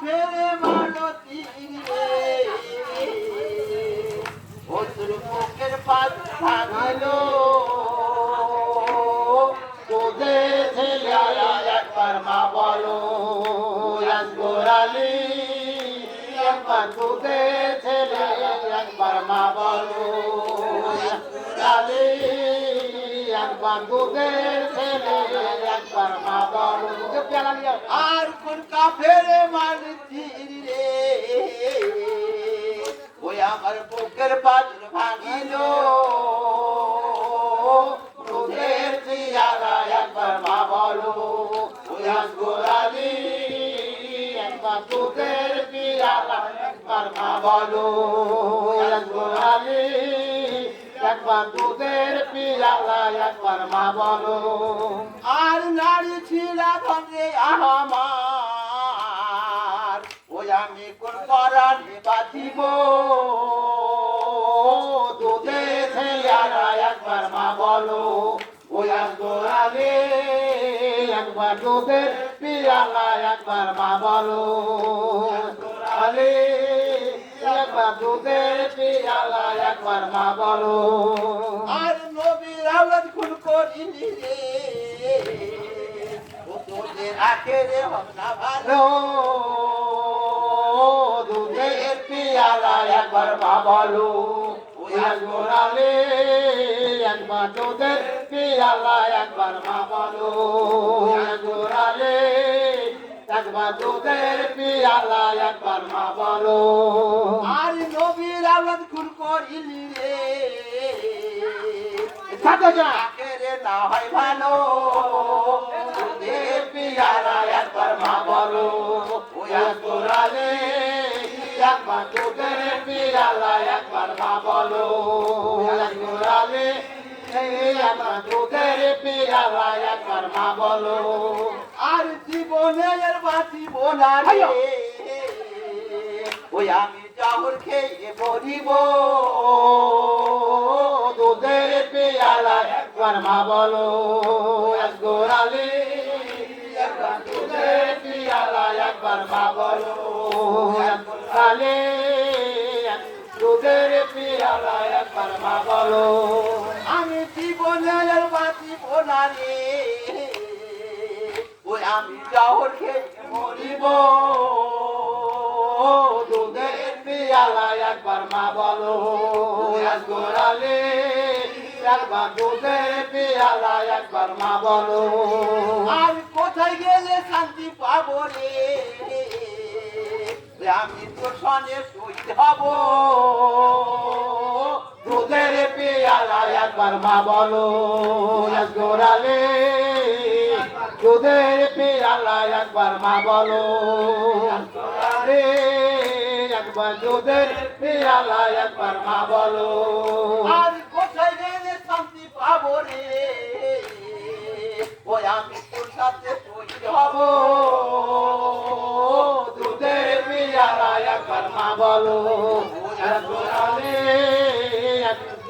কাফেরে মানতি রে ওর বুকের পাত ভাঙল তোদের ছেলে একবার মা বলো গোরালি একবার তোদের ছেলে একবার মা বলো গোরালি একবার তোদের ছেলে একবার মা বলো আর কোন কাফেরে মানতি রে ওই আমার বুকের পাথর ভাঙিল তোদের চেহারা একবার মা বলো ওই গোরালি একবার তোদের চেহারা একবার মা বলো গোরালি একবার তোদের পিয়ালা একবার মা বলো আর নারী ছিলা ধরে আমার ওই আমি কোন পরাণে বাঁচিব তোদের ছেলেরা একবার মা বলো ওই গোরালে একবার তোদের পিয়ালা একবার মা বলো গোরালে একবার তোদের পিয়ালা একবার মা বলো আর নবীর আওলাদ খুন করিনি রে ও তোদের আখেরে হবে না ভালো দুধের পিয়ালা একবার মা বলো ওই গোরালে একবার তোদের পিয়ালা একবার মা বলো গোরালে একবার তোদের পিয়ালা একবার মা বলো আর নবীর আওলাদ খুন করিলি রে আখেরে না হয় ভালো তোদের পিয়ালা একবার মা বলো ওই গোরালে একবার তোদের পিয়ালা একবার মা বলো গোরালে একবার তোদের পিয়ালা একবার মা বলো আর জীবনে এর বাঁচিব না রে ওই আমি জহর খেয়ে মরিব তোদের পিয়ালা একবার মা বলো গোরালে একবার তোদের পিয়ালা একবার মা বলো গোরালে তোদের পিয়ালা একবার মা বলো আমি জীবনে আর বাঁচিব না রে ওই আমি জহর খেয়ে মরিব তোদের পিয়ালা একবার মা বলো গোরালে একবার তোদের পিয়ালা একবার মা বলো আর কোথায় গেলে শান্তি পাবো রে আমি তো সনে শহীদ হব তোদের পিয়ালা একবার মা বলো গোরালে তোদের পিয়ালা একবার মা বলো গোরালে একবার তোদের পিয়ালা একবার মা বলো আর কোথায় গেলে শান্তি পাবো রে ওই আমি তোর সাথে শহীদ হব তোদের পিয়ালা একবার মা বলো গোরালে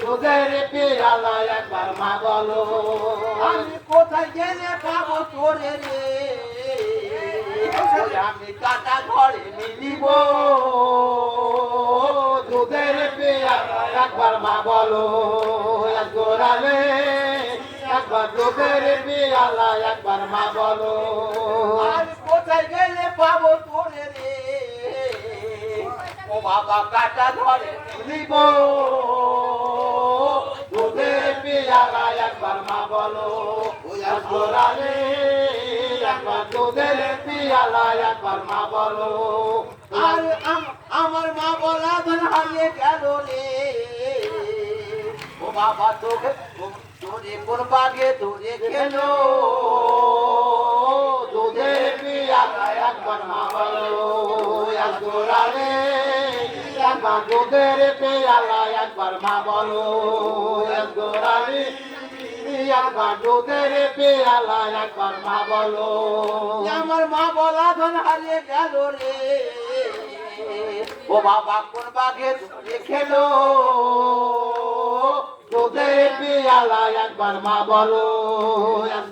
তোদের পিয়ালা একবার মা বলো আমি কোথায় গেলে পাবো তোরে রে আমি কাটা ঘরে মিলিব তোদের পিয়ালা একবার মা বলো গোরালে একবার তোদের পিয়ালা একবার মা বলো আর কোথায় গেলে পাবো তোরে রে ও বাবা কাটা ধরে মিলিব তোদের পিয়ালা একবার মা বলো গোরালে একবার তোদের পিয়ালা একবার মা বলো আর আমার মা বলা ধন হারিয়ে গেল রে ও বাবা তোকে তোরে কোন বাগে তোরে খেলো তোদের পিয়ালা একবার মা বলো গোরালে একবার তোদের পিয়ালা একবার মা বলো গোরালে একবার তোদের পিয়ালা একবার মা বলো আমার মা বলা ধন হারিয়ে গেল রে ও বাবা কোন বাগে তোরে খেলো তোদের পিয়ালা একবার মা বলো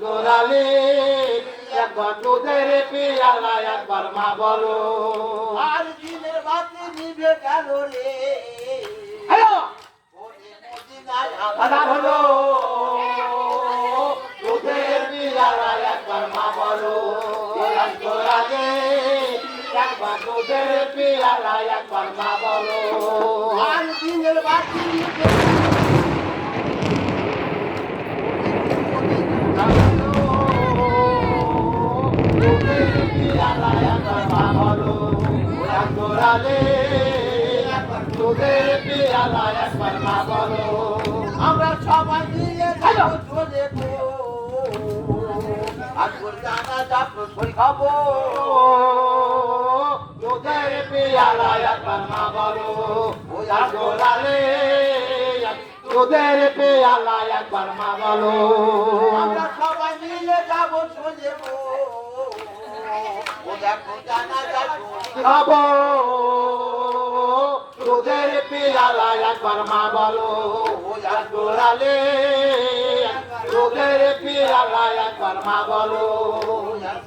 গোরালে একবার দুধের পিয়ালা একবার মা বলো আর দিনের বাতি নিভে গেল রে হ্যালো ওরে মদিনায় আধার হলো দুধের পিয়ালা একবার মা বলো আগে একবার দুধের পিয়ালা একবার মা বলো আর দিনের বাতি নিভে দুধের পিয়ালা একবার মা বলো গোড়ালে দুধের পিয়ালা একবার মা বলো আমরা সবাই মিলে যাব চলে গো আজকের জানা যাব সই খাবো দুধের পিয়ালা একবার মা বলো গোড়ালে দুধের পিয়ালা একবার মা বলো আমরা সবাই মিলে যাব চলে গো ও দেখো জানা যাব খাবো দুধের পিয়ালা একবার মা বলো গোড়ালে দুধের পিয়ালা একবার মা বলো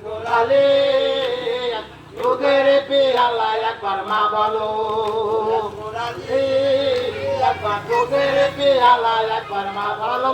গোড়ালে দুধের পিয়ালা একবার মা বলো একবার দুধের পিয়ালা একবার মা ভালো